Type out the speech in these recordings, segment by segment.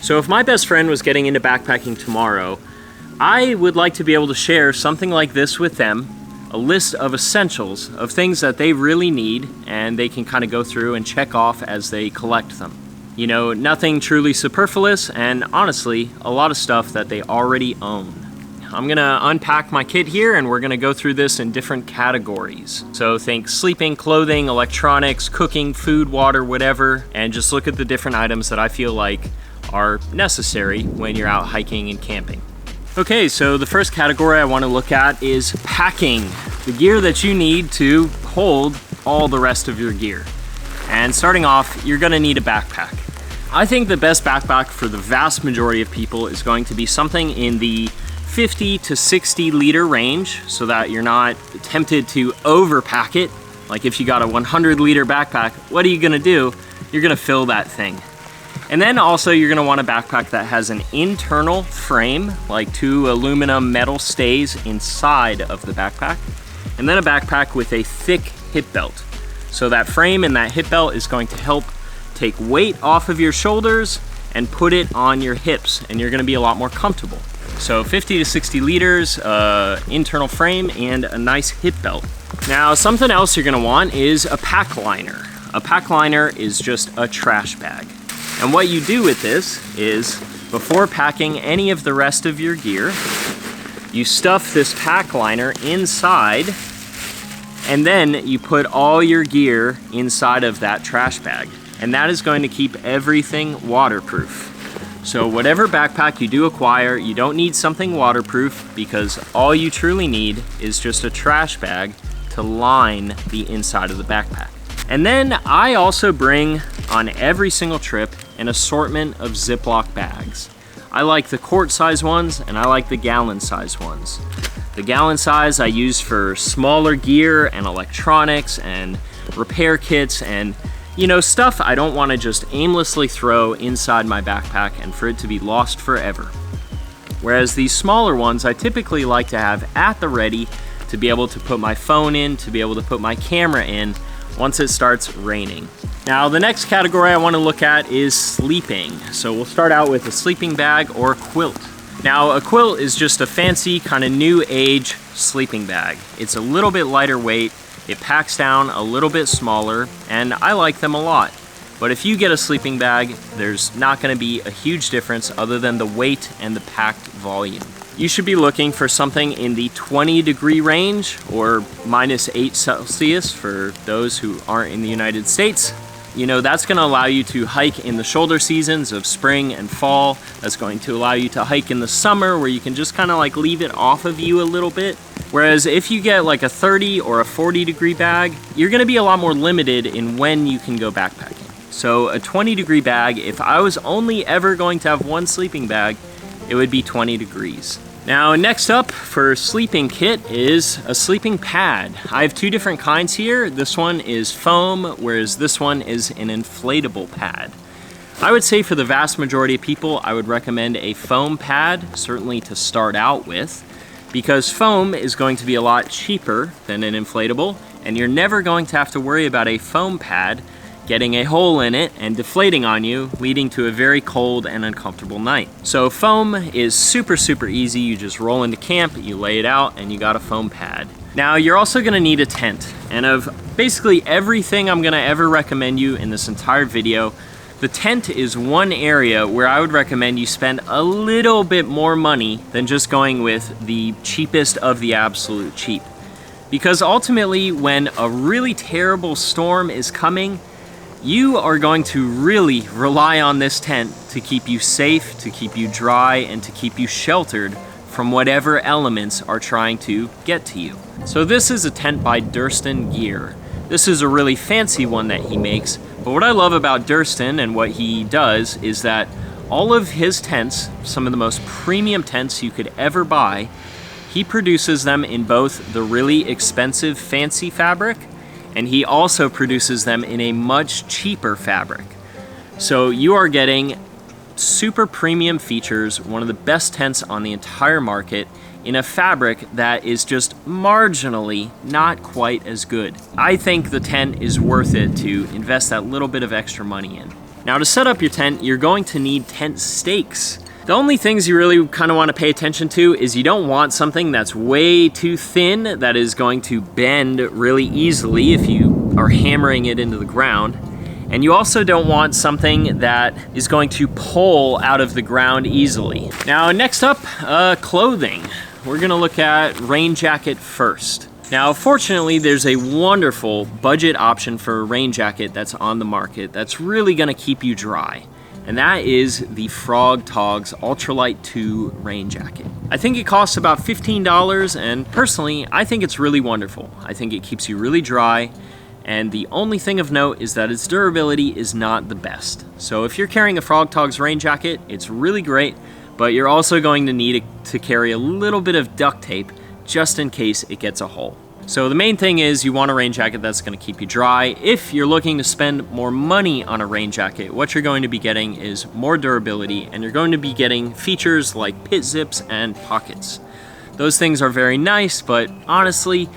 So if my best friend was getting into backpacking tomorrow, I would like to be able to share something like this with them, a list of essentials, of things that they really need, and they can kind of go through and check off as they collect them. You know, nothing truly superfluous, and honestly, a lot of stuff that they already own. I'm gonna unpack my kit here, and we're gonna go through this in different categories. So think sleeping, clothing, electronics, cooking, food, water, whatever, and just look at the different items that I feel like are necessary when you're out hiking and camping. Okay, so the first category I want to look at is packing, the gear that you need to hold all the rest of your gear. And starting off, you're gonna need a backpack. I think the best backpack for the vast majority of people is going to be something in the 50 to 60 liter range, so that you're not tempted to overpack it. Like if you got a 100 liter backpack, what are you gonna do? You're gonna fill that thing. And then also you're gonna want a backpack that has an internal frame, like 2 aluminum metal stays inside of the backpack. And then a backpack with a thick hip belt. So that frame and that hip belt is going to help take weight off of your shoulders and put it on your hips, and you're gonna be a lot more comfortable. So 50 to 60 liters, internal frame, and a nice hip belt. Now, something else you're gonna want is a pack liner. A pack liner is just a trash bag. And what you do with this is, before packing any of the rest of your gear, you stuff this pack liner inside, and then you put all your gear inside of that trash bag. And that is going to keep everything waterproof. So whatever backpack you do acquire, you don't need something waterproof, because all you truly need is just a trash bag to line the inside of the backpack. And then I also bring on every single trip an assortment of Ziploc bags. I like the quart size ones, and I like the gallon size ones. The gallon size I use for smaller gear and electronics and repair kits and, you know, stuff I don't want to just aimlessly throw inside my backpack and for it to be lost forever. Whereas these smaller ones I typically like to have at the ready to be able to put my phone in, to be able to put my camera in once it starts raining. Now, the next category I want to look at is sleeping. So we'll start out with a sleeping bag or a quilt. Now, a quilt is just a fancy kind of new age sleeping bag. It's a little bit lighter weight, it packs down a little bit smaller, and I like them a lot. But if you get a sleeping bag, there's not going to be a huge difference other than the weight and the packed volume. You should be looking for something in the 20-degree range, or -8 Celsius for those who aren't in the United States. You know, that's gonna allow you to hike in the shoulder seasons of spring and fall. That's going to allow you to hike in the summer, where you can just kind of like leave it off of you a little bit. Whereas if you get like a 30 or a 40-degree bag, you're gonna be a lot more limited in when you can go backpacking. So a 20-degree bag, if I was only ever going to have one sleeping bag, it would be 20 degrees. Now, next up for sleeping kit is a sleeping pad. I have 2 different kinds here. This one is foam, whereas this one is an inflatable pad. I would say for the vast majority of people, I would recommend a foam pad, certainly to start out with, because foam is going to be a lot cheaper than an inflatable, and you're never going to have to worry about a foam pad getting a hole in it and deflating on you, leading to a very cold and uncomfortable night. So foam is super easy. You just roll into camp, you lay it out, and you got a foam pad. Now, you're also gonna need a tent. And of basically everything I'm gonna ever recommend you in this entire video, the tent is one area where I would recommend you spend a little bit more money than just going with the cheapest of the absolute cheap. Because ultimately, when a really terrible storm is coming, you are going to really rely on this tent to keep you safe, to keep you dry, and to keep you sheltered from whatever elements are trying to get to you. So this is a tent by DurstonGear. This is a really fancy one that he makes, but what I love about Durston and what he does is that all of his tents, some of the most premium tents you could ever buy, he produces them in both the really expensive fancy fabric, and he also produces them in a much cheaper fabric. So you are getting super premium features, one of the best tents on the entire market, in a fabric that is just marginally not quite as good. I think the tent is worth it to invest that little bit of extra money in. Now to set up your tent, you're going to need tent stakes. The only things you really kind of want to pay attention to is you don't want something that's way too thin that is going to bend really easily if you are hammering it into the ground. And you also don't want something that is going to pull out of the ground easily. Now next up, clothing. We're gonna look at rain jacket first. Now fortunately there's a wonderful budget option for a rain jacket that's on the market that's really gonna keep you dry. And that is the Frog Togs Ultralight 2 rain jacket. I think it costs about $15, and personally, I think it's really wonderful. I think it keeps you really dry, and the only thing of note is that its durability is not the best. So if you're carrying a Frog Togs rain jacket, it's really great, but you're also going to need to carry a little bit of duct tape just in case it gets a hole. So the main thing is you want a rain jacket that's going to keep you dry. If you're looking to spend more money on a rain jacket, what you're going to be getting is more durability, and you're going to be getting features like pit zips and pockets. Those things are very nice, but honestly,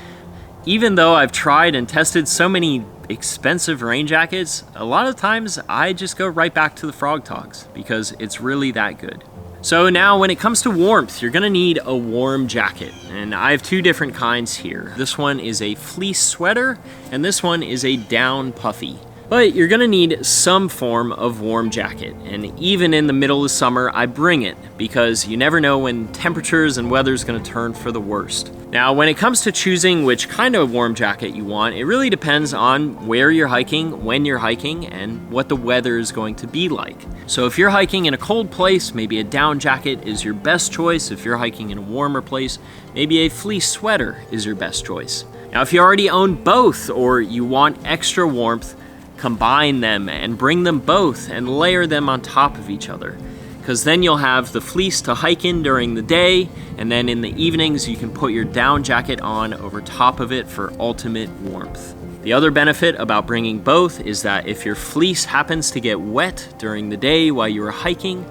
even though I've tried and tested so many expensive rain jackets, a lot of times I just go right back to the Frog Togs because it's really that good. So now when it comes to warmth, you're gonna need a warm jacket, and I have two different kinds here. This one is a fleece sweater, and this one is a down puffy. But you're gonna need some form of warm jacket, and even in the middle of summer, I bring it because you never know when temperatures and weather's gonna turn for the worst. Now, when it comes to choosing which kind of warm jacket you want, it really depends on where you're hiking, when you're hiking, and what the weather is going to be like. So if you're hiking in a cold place, maybe a down jacket is your best choice. If you're hiking in a warmer place, maybe a fleece sweater is your best choice. Now, if you already own both or you want extra warmth, combine them and bring them both and layer them on top of each other, because then you'll have the fleece to hike in during the day, and then in the evenings you can put your down jacket on over top of it for ultimate warmth. The other benefit about bringing both is that if your fleece happens to get wet during the day while you are hiking,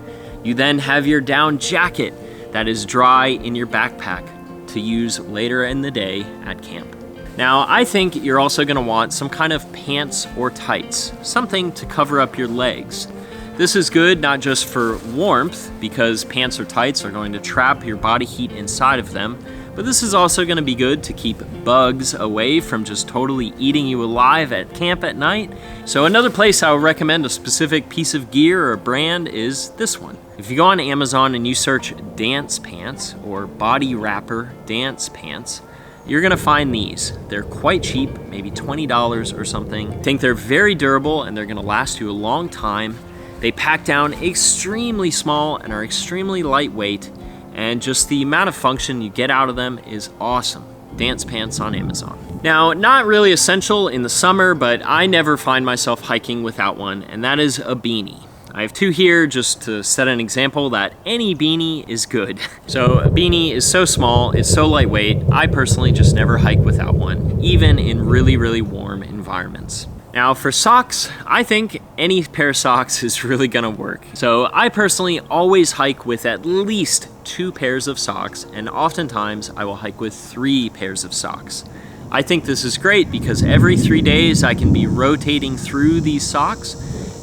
you then have your down jacket that is dry in your backpack to use later in the day at camp. Now, I think you're also going to want some kind of pants or tights, something to cover up your legs. This is good not just for warmth, because pants or tights are going to trap your body heat inside of them, but this is also going to be good to keep bugs away from just totally eating you alive at camp at night. So another place I would recommend a specific piece of gear or brand is this one. If you go on Amazon and you search dance pants or body wrapper dance pants, you're gonna find these. They're quite cheap, maybe $20 or something. I think they're very durable and they're gonna last you a long time. They pack down extremely small and are extremely lightweight, and just the amount of function you get out of them is awesome. Dance pants on Amazon. Now, not really essential in the summer, but I never find myself hiking without one, and that is a beanie. I have two here just to set an example that any beanie is good. So a beanie is so small, it's so lightweight, I personally just never hike without one, even in really, really warm environments. Now for socks, I think any pair of socks is really gonna work. So I personally always hike with at least 2 pairs of socks, and oftentimes I will hike with 3 pairs of socks. I think this is great because every 3 days I can be rotating through these socks.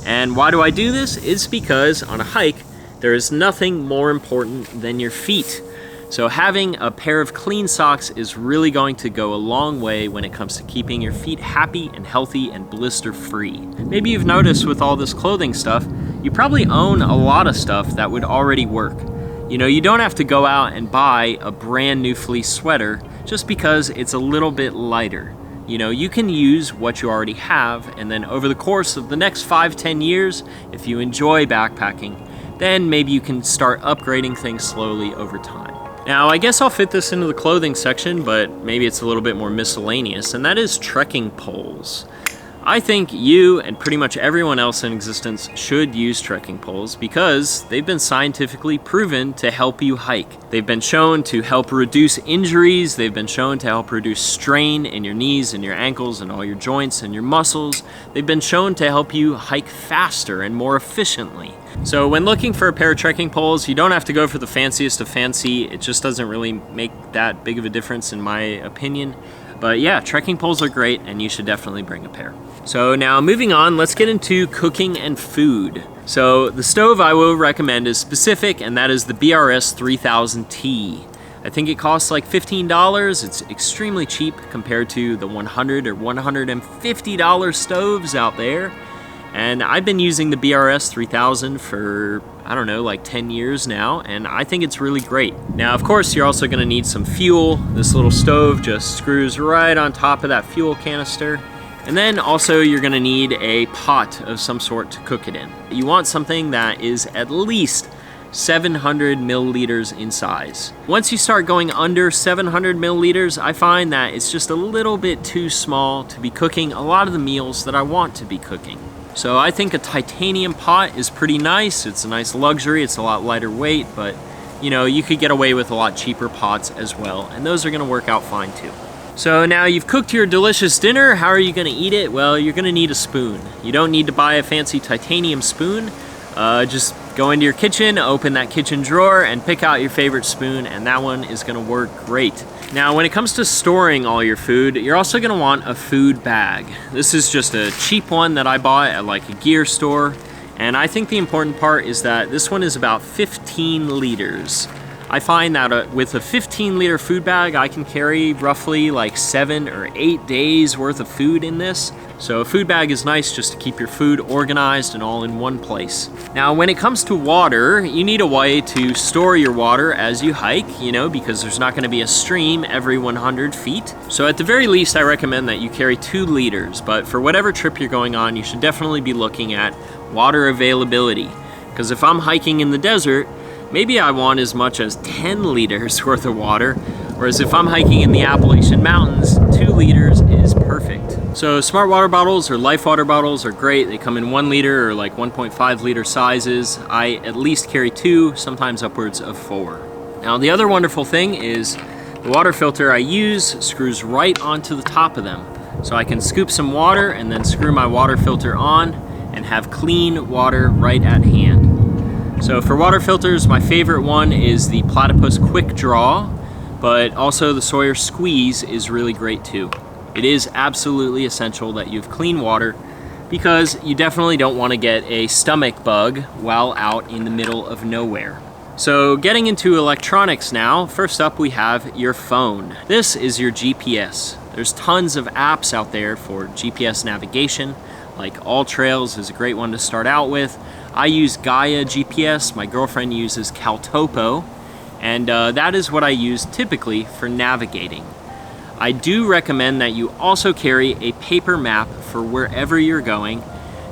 And why do I do this? It's because on a hike, there is nothing more important than your feet. So having a pair of clean socks is really going to go a long way when it comes to keeping your feet happy and healthy and blister-free. Maybe you've noticed with all this clothing stuff, you probably own a lot of stuff that would already work. You know, you don't have to go out and buy a brand new fleece sweater just because it's a little bit lighter. You know, you can use what you already have, and then over the course of the next 5-10 years, if you enjoy backpacking, then maybe you can start upgrading things slowly over time. Now, I guess I'll fit this into the clothing section, but maybe it's a little bit more miscellaneous, and that is trekking poles. I think you and pretty much everyone else in existence should use trekking poles because they've been scientifically proven to help you hike. They've been shown to help reduce injuries. They've been shown to help reduce strain in your knees and your ankles and all your joints and your muscles. They've been shown to help you hike faster and more efficiently. So when looking for a pair of trekking poles, you don't have to go for the fanciest of fancy. It just doesn't really make that big of a difference in my opinion. But yeah, trekking poles are great and you should definitely bring a pair. So now moving on, let's get into cooking and food. So the stove I will recommend is specific, and that is the BRS 3000T. I think it costs like $15. It's extremely cheap compared to the $100 or $150 stoves out there. And I've been using the BRS 3000 for, I don't know, like 10 years now, and I think it's really great. Now, of course, you're also gonna need some fuel. This little stove just screws right on top of that fuel canister. And then also you're gonna need a pot of some sort to cook it in. You want something that is at least 700 milliliters in size. Once you start going under 700 milliliters, I find that it's just a little bit too small to be cooking a lot of the meals that I want to be cooking. So I think a titanium pot is pretty nice. It's a nice luxury. It's a lot lighter weight, but you know, you could get away with a lot cheaper pots as well, and those are gonna work out fine too. So now you've cooked your delicious dinner. How are you gonna eat it? Well, you're gonna need a spoon. You don't need to buy a fancy titanium spoon. Just go into your kitchen, open that kitchen drawer, and pick out your favorite spoon, and that one is gonna work great. Now, when it comes to storing all your food, you're also gonna want a food bag. This is just a cheap one that I bought at like a gear store, and I think the important part is that this one is about 15 liters. I find that with a 15-liter food bag, I can carry roughly like 7 or 8 days worth of food in this. So a food bag is nice just to keep your food organized and all in one place. Now, when it comes to water, you need a way to store your water as you hike, you know, because there's not gonna be a stream every 100 feet. So at the very least, I recommend that you carry 2 liters, but for whatever trip you're going on, you should definitely be looking at water availability. Because if I'm hiking in the desert, maybe I want as much as 10 liters worth of water, whereas if I'm hiking in the Appalachian Mountains, 2 liters is perfect. So smart water bottles or life water bottles are great. They come in 1 liter or like 1.5 liter sizes. I at least carry 2, sometimes upwards of 4. Now the other wonderful thing is the water filter I use screws right onto the top of them. So I can scoop some water and then screw my water filter on and have clean water right at hand. So for water filters, my favorite one is the Platypus Quick Draw, but also the Sawyer Squeeze is really great too. It is absolutely essential that you have clean water because you definitely don't want to get a stomach bug while out in the middle of nowhere. So getting into electronics now, first up we have your phone. This is your GPS. There's tons of apps out there for GPS navigation, like AllTrails is a great one to start out with. I use Gaia GPS, my girlfriend uses Caltopo, and that is what I use typically for navigating. I do recommend that you also carry a paper map for wherever you're going,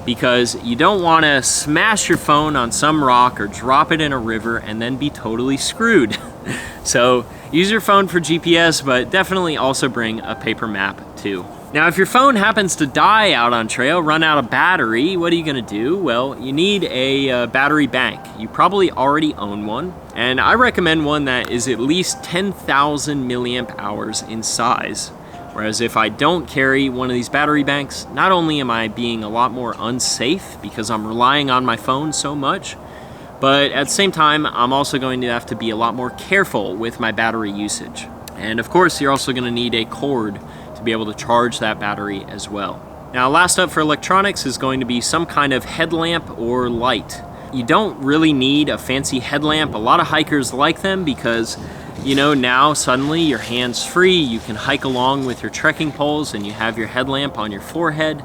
because you don't want to smash your phone on some rock or drop it in a river and then be totally screwed. So use your phone for GPS, but definitely also bring a paper map too. Now, if your phone happens to die out on trail, run out of battery, what are you gonna do? Well, you need a battery bank. You probably already own one, and I recommend one that is at least 10,000 milliamp hours in size. Whereas if I don't carry one of these battery banks, not only am I being a lot more unsafe because I'm relying on my phone so much, but at the same time, I'm also going to have to be a lot more careful with my battery usage. And of course, you're also gonna need a cord to be able to charge that battery as well. Now, last up for electronics is going to be some kind of headlamp or light. You don't really need a fancy headlamp. A lot of hikers like them because, you know, now suddenly your hand's free, you can hike along with your trekking poles and you have your headlamp on your forehead.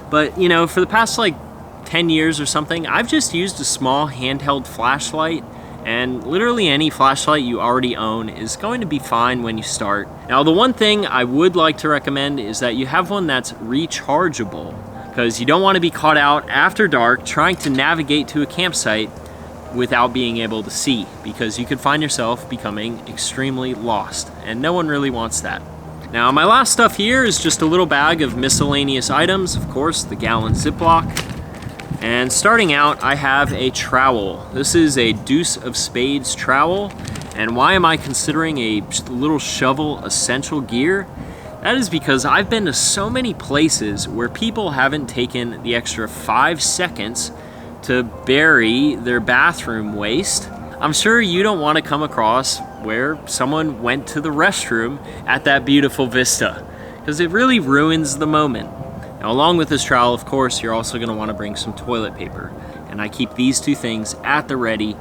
But, you know, for the past like 10 years or something, I've just used a small handheld flashlight, and literally any flashlight you already own is going to be fine when you start. Now, the one thing I would like to recommend is that you have one that's rechargeable, because you don't want to be caught out after dark trying to navigate to a campsite without being able to see, because you could find yourself becoming extremely lost, and no one really wants that. Now, my last stuff here is just a little bag of miscellaneous items, of course, the gallon Ziploc. And starting out, I have a trowel. This is a Deuce of Spades trowel. And why am I considering a little shovel essential gear? That is because I've been to so many places where people haven't taken the extra 5 seconds to bury their bathroom waste. I'm sure you don't want to come across where someone went to the restroom at that beautiful vista, because it really ruins the moment. Now along with this trowel, of course, you're also going to want to bring some toilet paper. And I keep these two things at the ready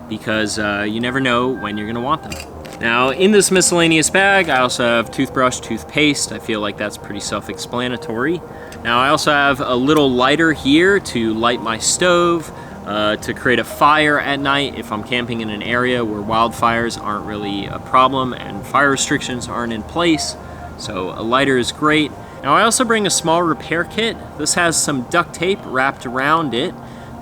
because you never know when you're going to want them. Now in this miscellaneous bag, I also have toothbrush, toothpaste. I feel like that's pretty self-explanatory. Now I also have a little lighter here to light my stove, to create a fire at night if I'm camping in an area where wildfires aren't really a problem and fire restrictions aren't in place. So a lighter is great. Now I also bring a small repair kit. This has some duct tape wrapped around it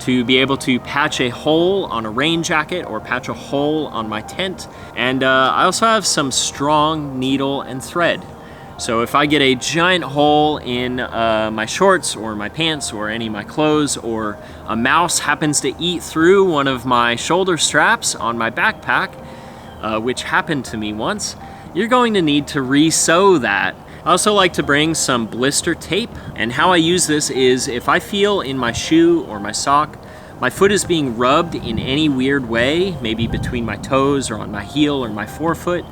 to be able to patch a hole on a rain jacket or patch a hole on my tent. And I also have some strong needle and thread. So if I get a giant hole in my shorts or my pants or any of my clothes, or a mouse happens to eat through one of my shoulder straps on my backpack, which happened to me once, you're going to need to re-sew that. I also like to bring some blister tape, and how I use this is if I feel in my shoe or my sock my foot is being rubbed in any weird way, maybe between my toes or on my heel or my forefoot,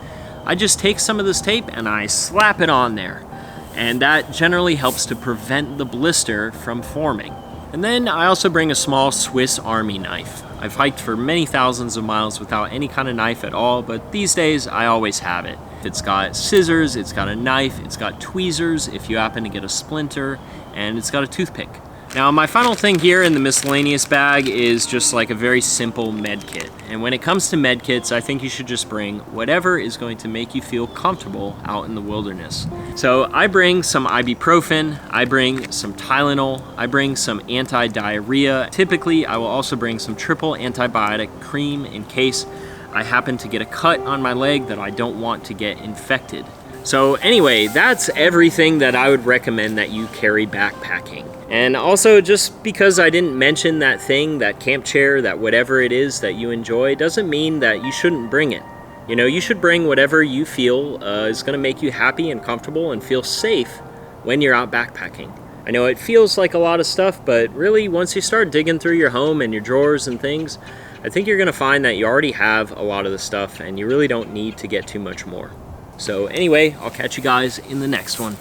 I just take some of this tape and I slap it on there. And that generally helps to prevent the blister from forming. And then I also bring a small Swiss Army knife. I've hiked for many thousands of miles without any kind of knife at all, but these days I always have it. It's got scissors, it's got a knife, it's got tweezers if you happen to get a splinter, and it's got a toothpick. Now my final thing here in the miscellaneous bag is just like a very simple med kit. And when it comes to med kits, I think you should just bring whatever is going to make you feel comfortable out in the wilderness. So I bring some ibuprofen, I bring some Tylenol, I bring some anti-diarrhea. Typically, I will also bring some triple antibiotic cream in case I happen to get a cut on my leg that I don't want to get infected. So anyway, that's everything that I would recommend that you carry backpacking. And also, just because I didn't mention that thing, that camp chair, that whatever it is that you enjoy, doesn't mean that you shouldn't bring it. You know, you should bring whatever you feel is going to make you happy and comfortable and feel safe when you're out backpacking. I know it feels like a lot of stuff, but really once you start digging through your home and your drawers and things, I think you're going to find that you already have a lot of the stuff and you really don't need to get too much more. So anyway, I'll catch you guys in the next one.